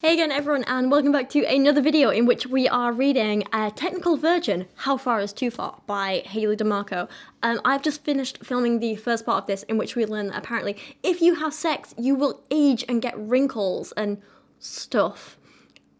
Hey again everyone, and welcome back to another video in which we are reading Technical Virgin, How Far Is Too Far by Hayley DiMarco. I've just finished filming the first part of this in which we learn that apparently if you have sex you will age and get wrinkles and stuff,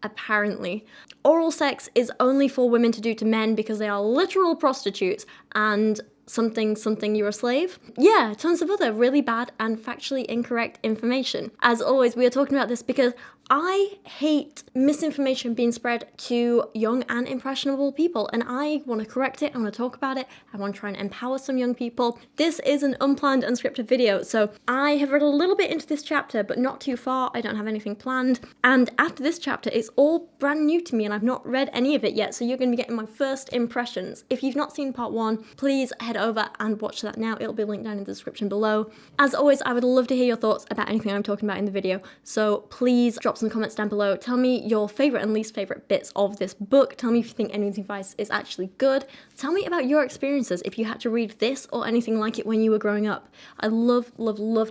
apparently. Oral sex is only for women to do to men because they are literal prostitutes and something you're a slave. Yeah, tons of other really bad and factually incorrect information. As always, we are talking about this because I hate misinformation being spread to young and impressionable people, and I want to correct it, I want to talk about it, I want to try and empower some young people. This is an unplanned, unscripted video, so I have read a little bit into this chapter, but not too far. I don't have anything planned, and after this chapter, it's all brand new to me, and I've not read any of it yet, so you're going to be getting my first impressions. If you've not seen part one, please head over and watch that now. It'll be linked down in the description below. As always, I would love to hear your thoughts about anything I'm talking about in the video, so please drop some comments down below. Tell me your favourite and least favourite bits of this book. Tell me if you think any of the advice is actually good. Tell me about your experiences if you had to read this or anything like it when you were growing up. I love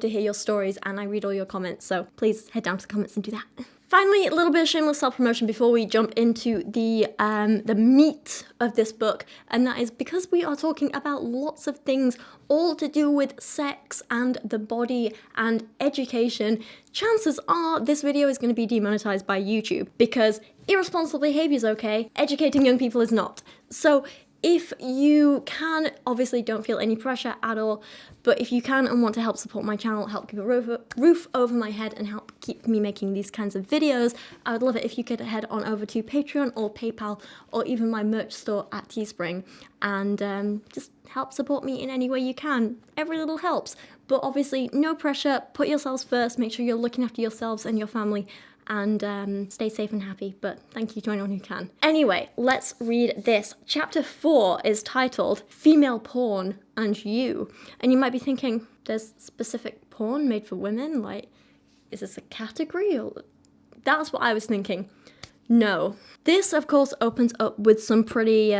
to hear your stories, and I read all your comments, so please head down to the comments and do that. Finally, a little bit of shameless self-promotion before we jump into the meat of this book, and that is because we are talking about lots of things all to do with sex and the body and education. Chances are this video is going to be demonetized by YouTube because irresponsible behavior is okay, educating young people is not. So if you can, obviously don't feel any pressure at all, but if you can and want to help support my channel, help keep a roof over my head and help keep me making these kinds of videos, I would love it if you could head on over to Patreon or PayPal or even my merch store at Teespring and just help support me in any way you can. Every little helps, but obviously no pressure. Put yourselves first, make sure you're looking after yourselves and your family, and stay safe and happy, but thank you to anyone who can. Anyway, let's read this. Chapter 4 is titled Female Porn and You. And you might be thinking, there's specific porn made for women? Like, is this a category? Or... That's what I was thinking. No. This, of course, opens up with some pretty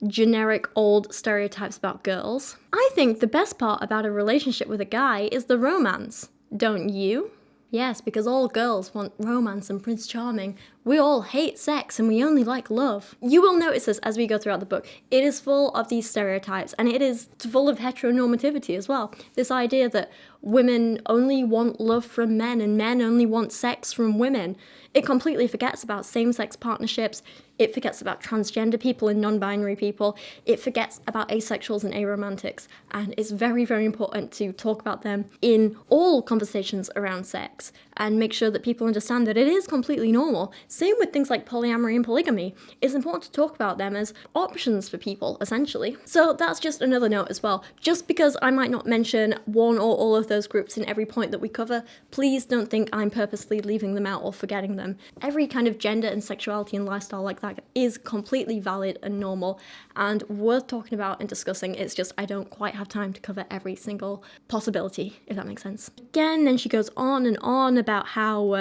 generic old stereotypes about girls. I think the best part about a relationship with a guy is the romance. Don't you? Yes, because all girls want romance and Prince Charming. We all hate sex and we only like love. You will notice this as we go throughout the book. It is full of these stereotypes, and it is full of heteronormativity as well. This idea that women only want love from men and men only want sex from women. It completely forgets about same-sex partnerships. It forgets about transgender people and non-binary people. It forgets about asexuals and aromantics. And it's very, very important to talk about them in all conversations around sex and make sure that people understand that it is completely normal. Same with things like polyamory and polygamy. It's important to talk about them as options for people, essentially. So that's just another note as well. Just because I might not mention one or all of those groups in every point that we cover, please don't think I'm purposely leaving them out or forgetting them. Every kind of gender and sexuality and lifestyle like that is completely valid and normal and worth talking about and discussing. It's just I don't quite have time to cover every single possibility, if that makes sense. Again, then she goes on and on about how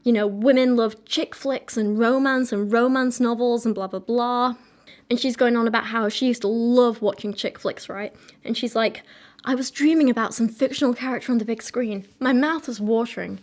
you know, women love chick flicks and romance novels and blah, blah, blah. And she's going on about how she used to love watching chick flicks, right? And she's like, I was dreaming about some fictional character on the big screen. My mouth was watering.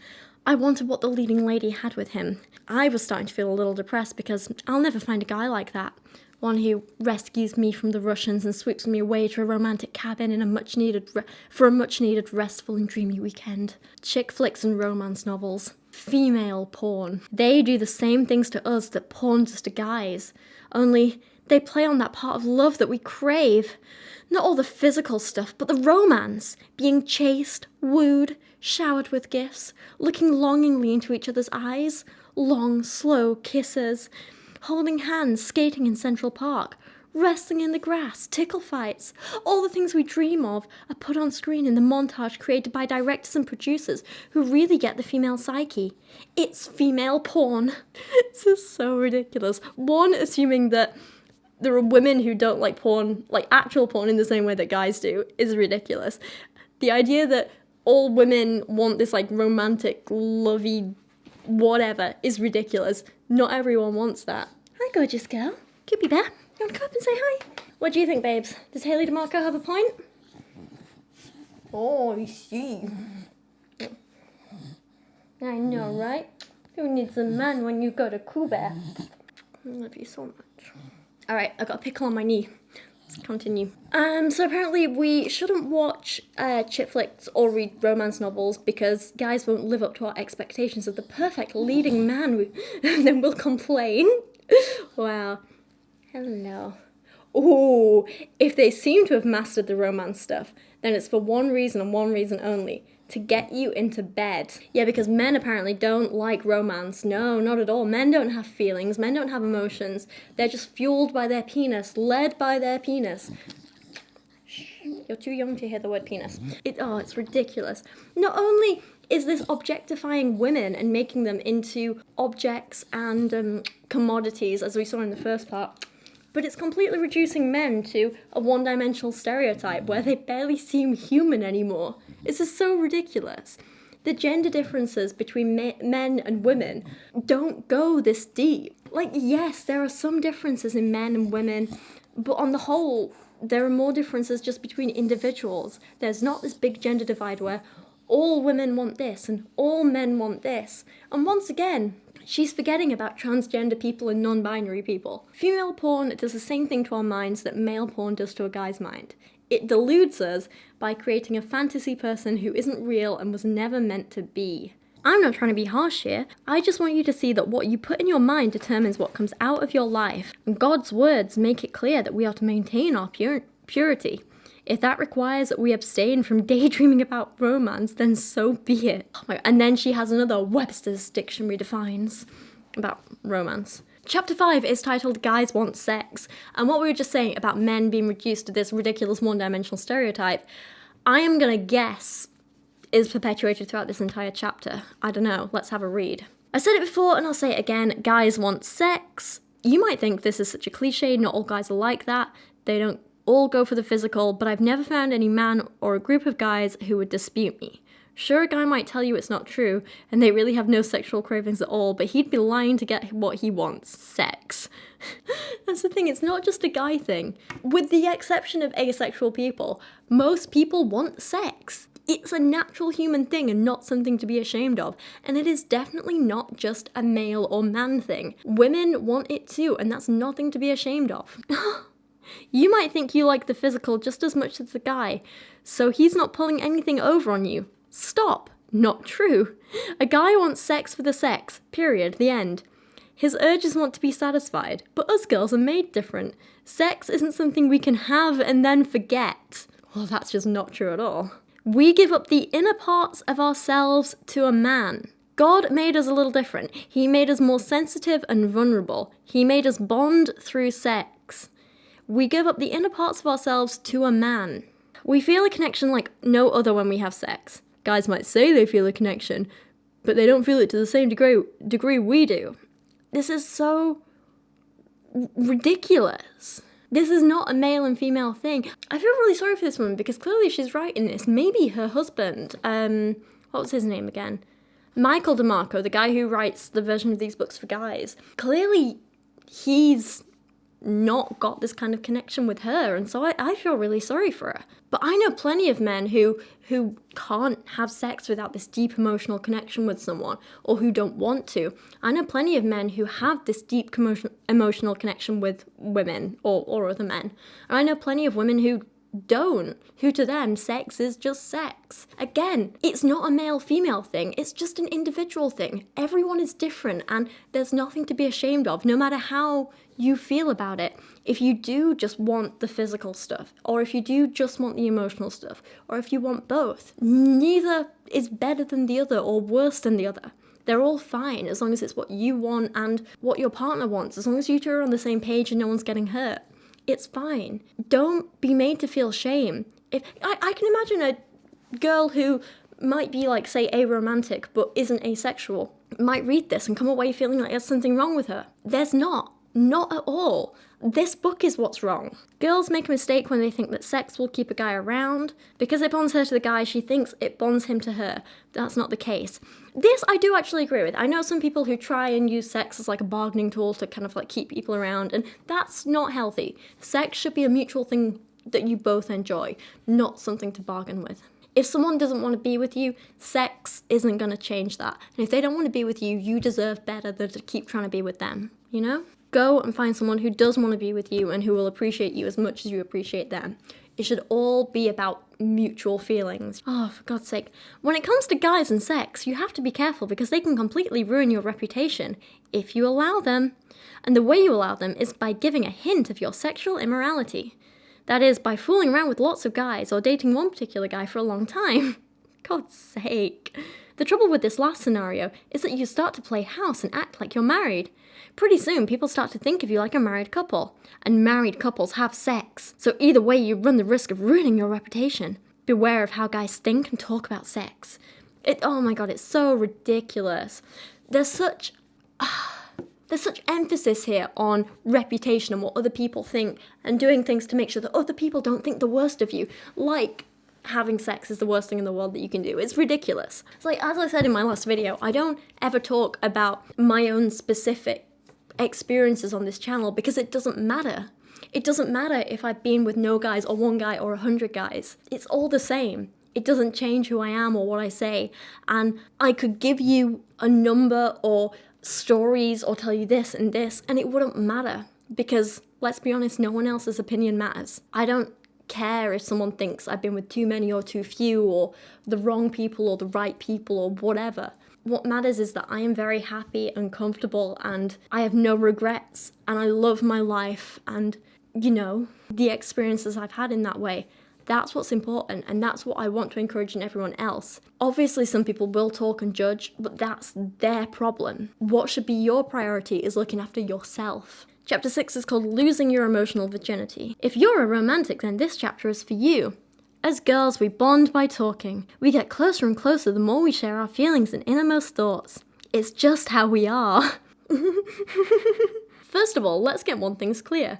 I wanted what the leading lady had with him. I was starting to feel a little depressed because I'll never find a guy like that. One who rescues me from the Russians and sweeps me away to a romantic cabin in a much-needed restful and dreamy weekend. Chick flicks and romance novels. Female porn. They do the same things to us that porn does to guys. Only they play on that part of love that we crave. Not all the physical stuff, but the romance. Being chased, wooed, showered with gifts, looking longingly into each other's eyes. Long, slow kisses. Holding hands, skating in Central Park, wrestling in the grass, tickle fights. All the things we dream of are put on screen in the montage created by directors and producers who really get the female psyche. It's female porn. This is so ridiculous. One, assuming that there are women who don't like porn, like actual porn in the same way that guys do, is ridiculous. The idea that all women want this like romantic, lovey whatever is ridiculous. Not everyone wants that. Hi, gorgeous girl. Cupie Bear. You want to come up and say hi? What do you think, babes? Does Hayley DiMarco have a point? Oh, I see. I know, right? Who needs a man when you got a Cuba? I love you so much. Alright, I got a pickle on my knee. Let's continue. So apparently we shouldn't watch chick flicks or read romance novels because guys won't live up to our expectations of the perfect leading man, and then we'll complain. Wow. Hello. Ooh, if they seem to have mastered the romance stuff, then it's for one reason and one reason only. To get you into bed. Yeah, because men apparently don't like romance. No, not at all. Men don't have feelings. Men don't have emotions. They're just fueled by their penis. Led by their penis. Shh, you're too young to hear the word penis. It's ridiculous. Not only is this objectifying women and making them into objects and commodities, as we saw in the first part, but it's completely reducing men to a one-dimensional stereotype where they barely seem human anymore. This is so ridiculous. The gender differences between men and women don't go this deep. Like, yes, there are some differences in men and women, but on the whole, there are more differences just between individuals. There's not this big gender divide where all women want this and all men want this. And once again, she's forgetting about transgender people and non-binary people. Female porn does the same thing to our minds that male porn does to a guy's mind. It deludes us by creating a fantasy person who isn't real and was never meant to be. I'm not trying to be harsh here. I just want you to see that what you put in your mind determines what comes out of your life. And God's words make it clear that we are to maintain our purity. If that requires that we abstain from daydreaming about romance, then so be it. Oh my God. And then she has another Webster's Dictionary defines about romance. Chapter 5 is titled Guys Want Sex, and what we were just saying about men being reduced to this ridiculous one-dimensional stereotype, I am gonna guess is perpetuated throughout this entire chapter. I don't know, let's have a read. I said it before and I'll say it again, guys want sex. You might think this is such a cliche, not all guys are like that, they don't all go for the physical, but I've never found any man or a group of guys who would dispute me. Sure, a guy might tell you it's not true, and they really have no sexual cravings at all, but he'd be lying to get what he wants, sex. That's the thing, it's not just a guy thing. With the exception of asexual people, most people want sex. It's a natural human thing and not something to be ashamed of, and it is definitely not just a male or man thing. Women want it too, and that's nothing to be ashamed of. You might think you like the physical just as much as the guy, so he's not pulling anything over on you. Stop. Not true. A guy wants sex for the sex. Period. The end. His urges want to be satisfied, but us girls are made different. Sex isn't something we can have and then forget. Well, that's just not true at all. We give up the inner parts of ourselves to a man. God made us a little different. He made us more sensitive and vulnerable. He made us bond through sex. We give up the inner parts of ourselves to a man. We feel a connection like no other when we have sex. Guys might say they feel a connection, but they don't feel it to the same degree we do. This is so ridiculous. This is not a male and female thing. I feel really sorry for this woman because clearly she's right in this. Maybe her husband, what was his name again? Michael DiMarco, the guy who writes the version of these books for guys. Clearly he's not got this kind of connection with her, and so I feel really sorry for her. But I know plenty of men who can't have sex without this deep emotional connection with someone, or who don't want to. I know plenty of men who have this deep emotional connection with women or other men. And I know plenty of women who don't, who to them sex is just sex. Again, it's not a male-female thing, it's just an individual thing. Everyone is different and there's nothing to be ashamed of, no matter how you feel about it. If you do just want the physical stuff, or if you do just want the emotional stuff, or if you want both, neither is better than the other or worse than the other. They're all fine as long as it's what you want and what your partner wants, as long as you two are on the same page and no one's getting hurt. It's fine. Don't be made to feel shame. If I can imagine a girl who might be like, say, aromantic but isn't asexual might read this and come away feeling like there's something wrong with her. There's not. Not at all. This book is what's wrong. Girls make a mistake when they think that sex will keep a guy around. Because it bonds her to the guy, she thinks it bonds him to her. That's not the case. This I do actually agree with. I know some people who try and use sex as like a bargaining tool to kind of like keep people around, and that's not healthy. Sex should be a mutual thing that you both enjoy, not something to bargain with. If someone doesn't want to be with you, sex isn't going to change that. And if they don't want to be with you, you deserve better than to keep trying to be with them, you know? Go and find someone who does want to be with you and who will appreciate you as much as you appreciate them. It should all be about mutual feelings. Oh, for God's sake. When it comes to guys and sex, you have to be careful because they can completely ruin your reputation if you allow them. And the way you allow them is by giving a hint of your sexual immorality. That is, by fooling around with lots of guys or dating one particular guy for a long time. God's sake. The trouble with this last scenario is that you start to play house and act like you're married. Pretty soon, people start to think of you like a married couple. And married couples have sex. So either way, you run the risk of ruining your reputation. Beware of how guys think and talk about sex. Oh my God, it's so ridiculous. There's such emphasis here on reputation and what other people think and doing things to make sure that other people don't think the worst of you. Like having sex is the worst thing in the world that you can do. It's ridiculous. It's like, as I said in my last video, I don't ever talk about my own specific experiences on this channel because it doesn't matter. It doesn't matter if I've been with no guys or one guy or 100 guys. It's all the same. It doesn't change who I am or what I say. And I could give you a number or stories or tell you this and this, and it wouldn't matter because, let's be honest, no one else's opinion matters. I don't care if someone thinks I've been with too many or too few or the wrong people or the right people or whatever. What matters is that I am very happy and comfortable and I have no regrets and I love my life and, you know, the experiences I've had in that way. That's what's important, and that's what I want to encourage in everyone else. Obviously, some people will talk and judge, but that's their problem. What should be your priority is looking after yourself. Chapter 6 is called Losing Your Emotional Virginity. If you're a romantic, then this chapter is for you. As girls, we bond by talking. We get closer and closer the more we share our feelings and innermost thoughts. It's just how we are. First of all, let's get one thing's clear.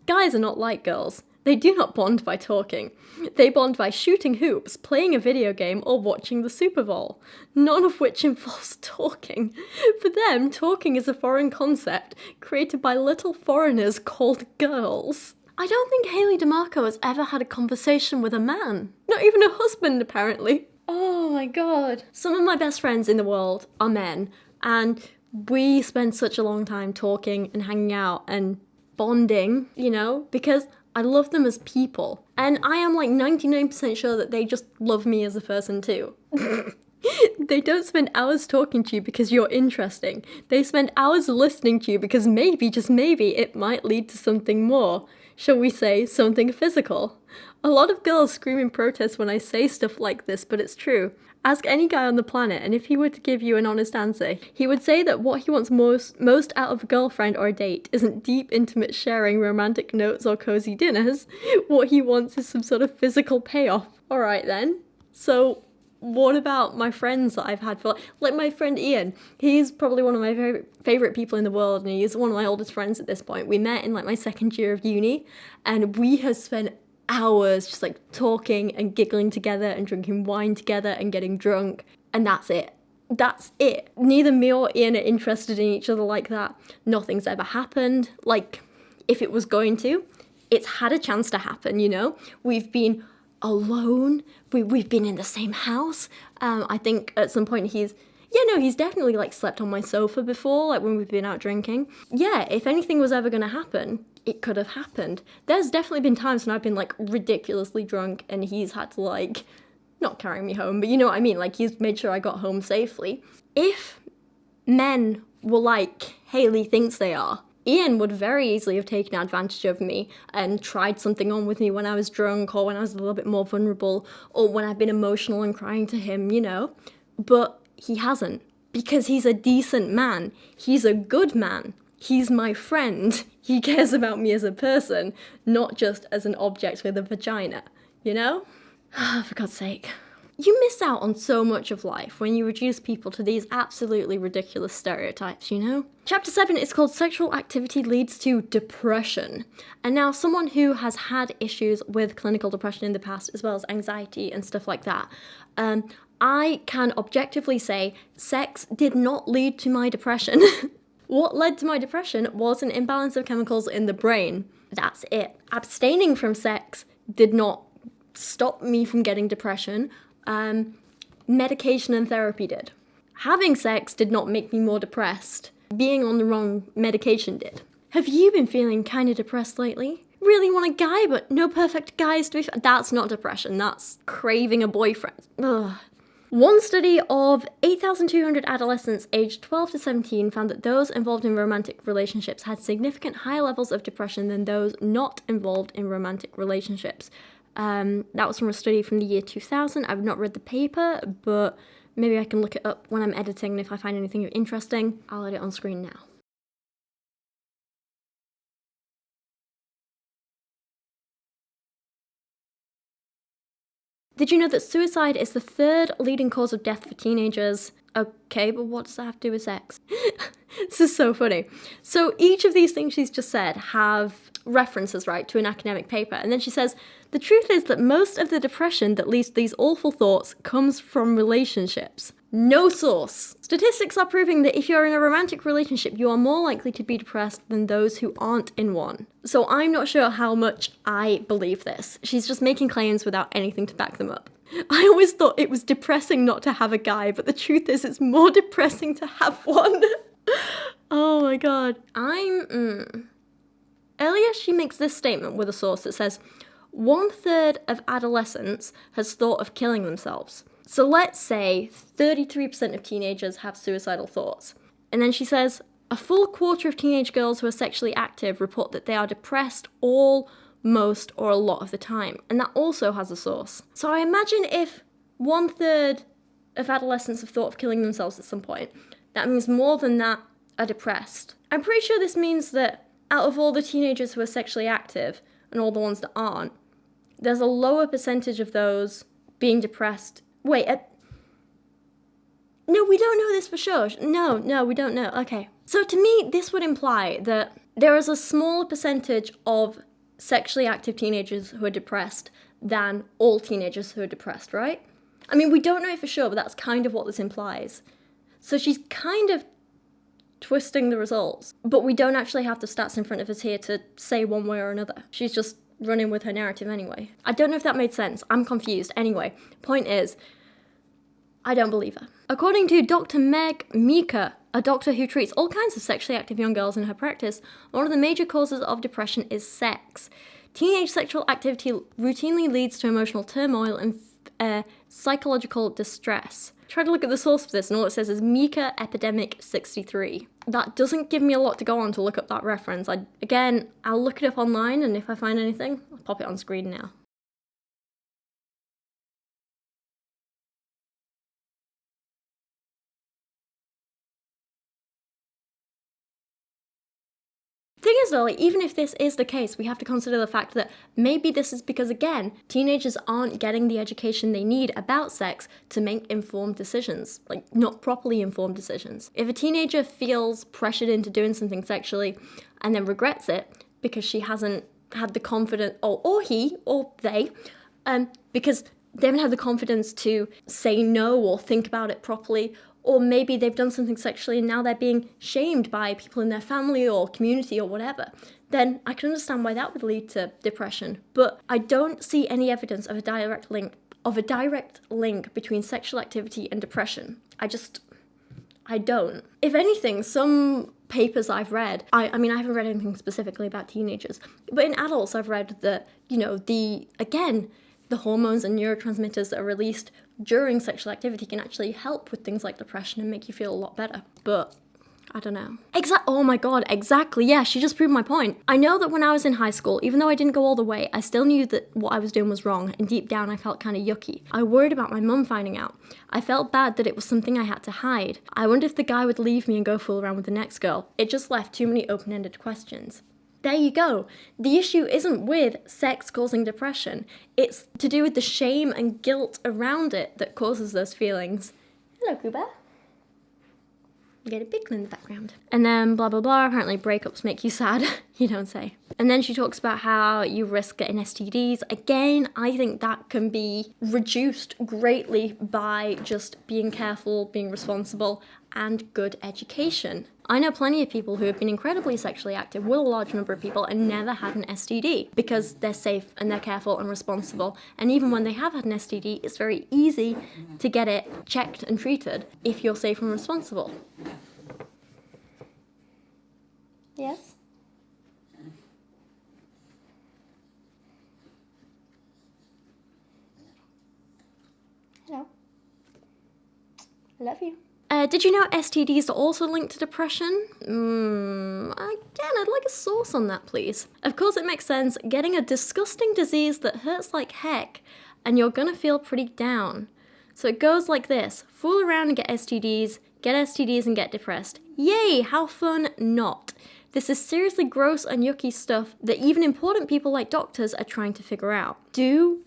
Guys are not like girls. They do not bond by talking. They bond by shooting hoops, playing a video game, or watching the Super Bowl, none of which involves talking. For them, talking is a foreign concept created by little foreigners called girls. I don't think Hayley DiMarco has ever had a conversation with a man. Not even a husband, apparently. Oh my God. Some of my best friends in the world are men, and we spend such a long time talking and hanging out and bonding, you know, because I love them as people. And I am like 99% sure that they just love me as a person too. They don't spend hours talking to you because you're interesting. They spend hours listening to you because maybe, just maybe, it might lead to something more. Shall we say, something physical? A lot of girls scream in protest when I say stuff like this, but it's true. Ask any guy on the planet, and if he were to give you an honest answer, he would say that what he wants most out of a girlfriend or a date isn't deep, intimate sharing, romantic notes, or cozy dinners. What he wants is some sort of physical payoff. Alright then. So, what about my friends that I've had for, like my friend Ian? He's probably one of my favorite people in the world, and he's one of my oldest friends at this point. We met in like my second year of uni, and we have spent hours just like talking and giggling together and drinking wine together and getting drunk, and that's it. That's it. Neither me or Ian are interested in each other like that. Nothing's ever happened. Like, if it was going to, it's had a chance to happen, you know? We've been alone. We've been in the same house. I think at some point he's definitely like slept on my sofa before, like when we've been out drinking. Yeah, if anything was ever gonna happen, it could have happened. There's definitely been times when I've been like ridiculously drunk and he's had to like, not carry me home, but you know what I mean, like he's made sure I got home safely. If men were like Hayley thinks they are, Ian would very easily have taken advantage of me and tried something on with me when I was drunk or when I was a little bit more vulnerable or when I've been emotional and crying to him, you know. But he hasn't, because he's a decent man. He's a good man. He's my friend. He cares about me as a person, not just as an object with a vagina, you know? For God's sake. You miss out on so much of life when you reduce people to these absolutely ridiculous stereotypes, you know? Chapter 7 is called Sexual Activity Leads to Depression. And now someone who has had issues with clinical depression in the past, as well as anxiety and stuff like that, I can objectively say sex did not lead to my depression. What led to my depression was an imbalance of chemicals in the brain. That's it. Abstaining from sex did not stop me from getting depression. medication and therapy did. Having sex did not make me more depressed. Being on the wrong medication did. Have you been feeling kind of depressed lately? Really want a guy, but no perfect guys to be That's not depression, that's craving a boyfriend. Ugh. One study of 8,200 adolescents aged 12 to 17 found that those involved in romantic relationships had significant higher levels of depression than those not involved in romantic relationships. That was from a study from the year 2000. I've not read the paper, but maybe I can look it up when I'm editing, and if I find anything interesting, I'll let it on screen now. Did you know that suicide is the third leading cause of death for teenagers? Okay, but what does that have to do with sex? This is so funny. So each of these things she's just said have references, right, to an academic paper. And then she says, the truth is that most of the depression that leads to these awful thoughts comes from relationships. No source. Statistics are proving that if you're in a romantic relationship, you are more likely to be depressed than those who aren't in one. So I'm not sure how much I believe this. She's just making claims without anything to back them up. I always thought it was depressing not to have a guy, but the truth is it's more depressing to have one. Oh my god. Earlier she makes this statement with a source that says, 1/3 of adolescents has thought of killing themselves. So let's say 33% of teenagers have suicidal thoughts. And then she says, a full quarter of teenage girls who are sexually active report that they are depressed all, most, or a lot of the time. And that also has a source. So I imagine if 1/3 of adolescents have thought of killing themselves at some point, that means more than that are depressed. I'm pretty sure this means that out of all the teenagers who are sexually active and all the ones that aren't, there's a lower percentage of those being depressed. Wait, no, we don't know this for sure. No, we don't know. Okay. So to me, this would imply that there is a smaller percentage of sexually active teenagers who are depressed than all teenagers who are depressed, right? I mean, we don't know it for sure, but that's kind of what this implies. So she's kind of twisting the results, but we don't actually have the stats in front of us here to say one way or another. She's just running with her narrative anyway. I don't know if that made sense. I'm confused. Anyway, point is, I don't believe her. According to Dr. Meg Meeker, a doctor who treats all kinds of sexually active young girls in her practice, one of the major causes of depression is sex. Teenage sexual activity routinely leads to emotional turmoil and psychological distress. Try to look at the source for this, and all it says is Meeker Epidemic 63. That doesn't give me a lot to go on to look up that reference. I'll look it up online, and if I find anything, I'll pop it on screen now. Thing is though, even if this is the case, we have to consider the fact that maybe this is because, again, teenagers aren't getting the education they need about sex to make informed decisions, like not properly informed decisions. If a teenager feels pressured into doing something sexually and then regrets it because she hasn't had the confidence, or he, or they, because they haven't had the confidence to say no or think about it properly, or maybe they've done something sexually and now they're being shamed by people in their family or community or whatever, then I can understand why that would lead to depression. But I don't see any evidence of a direct link between sexual activity and depression. I don't. If anything, some papers I've read, I mean, I haven't read anything specifically about teenagers, but in adults I've read that, the hormones and neurotransmitters that are released during sexual activity can actually help with things like depression and make you feel a lot better. But I don't know. Oh my god, exactly. Yeah, she just proved my point. I know that when I was in high school, even though I didn't go all the way, I still knew that what I was doing was wrong, and deep down I felt kind of yucky. I worried about my mum finding out. I felt bad that it was something I had to hide. I wondered if the guy would leave me and go fool around with the next girl. It just left too many open-ended questions. There you go. The issue isn't with sex causing depression. It's to do with the shame and guilt around it that causes those feelings. Hello, Cuba. You get a pickle in the background. And then blah, blah, blah. Apparently breakups make you sad. You don't say. And then she talks about how you risk getting STDs. Again, I think that can be reduced greatly by just being careful, being responsible, and good education. I know plenty of people who have been incredibly sexually active with a large number of people and never had an STD because they're safe and they're careful and responsible. And even when they have had an STD, it's very easy to get it checked and treated if you're safe and responsible. Yes? Hello. I love you. Did you know STDs are also linked to depression? Again, I'd like a source on that, please. Of course it makes sense, getting a disgusting disease that hurts like heck, and you're gonna feel pretty down. So it goes like this: fool around and get STDs and get depressed. Yay, how fun not. This is seriously gross and yucky stuff that even important people like doctors are trying to figure out. Do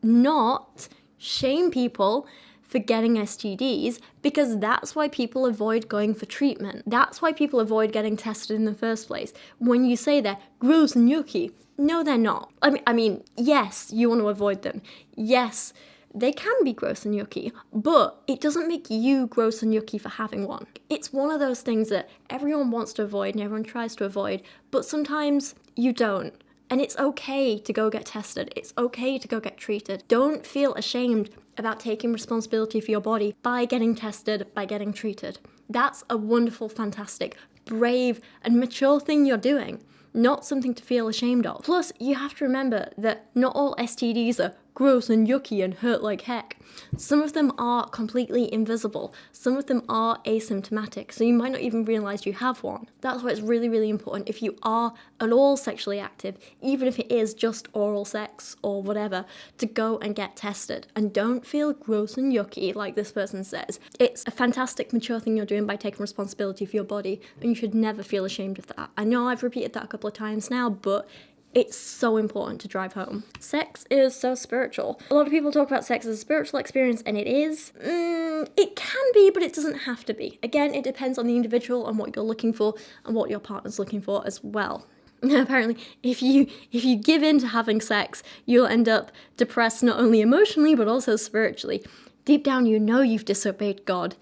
not shame people for getting STDs, because that's why people avoid going for treatment. That's why people avoid getting tested in the first place. When you say they're gross and yucky, no, they're not. I mean, yes, you want to avoid them. Yes, they can be gross and yucky, but it doesn't make you gross and yucky for having one. It's one of those things that everyone wants to avoid and everyone tries to avoid, but sometimes you don't. And it's okay to go get tested. It's okay to go get treated. Don't feel ashamed about taking responsibility for your body by getting tested, by getting treated. That's a wonderful, fantastic, brave, and mature thing you're doing, not something to feel ashamed of. Plus, you have to remember that not all STDs are gross and yucky and hurt like heck. Some of them are completely invisible. Some of them are asymptomatic, so you might not even realize you have one. That's why it's really, really important, if you are at all sexually active, even if it is just oral sex or whatever, to go and get tested. And don't feel gross and yucky like this person says. It's a fantastic, mature thing you're doing by taking responsibility for your body, and you should never feel ashamed of that. I know I've repeated that a couple of times now, but it's so important to drive home. Sex is so spiritual. A lot of people talk about sex as a spiritual experience, and it is. It can be, but it doesn't have to be. Again, it depends on the individual and what you're looking for and what your partner's looking for as well. Apparently, if you give in to having sex, you'll end up depressed not only emotionally, but also spiritually. Deep down, you know you've disobeyed God.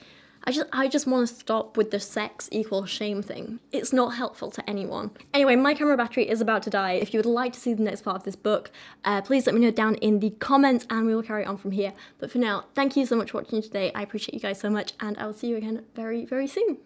I just want to stop with the sex equals shame thing. It's not helpful to anyone. Anyway, my camera battery is about to die. If you would like to see the next part of this book, please let me know down in the comments and we will carry on from here. But for now, thank you so much for watching today. I appreciate you guys so much, and I will see you again very, very soon.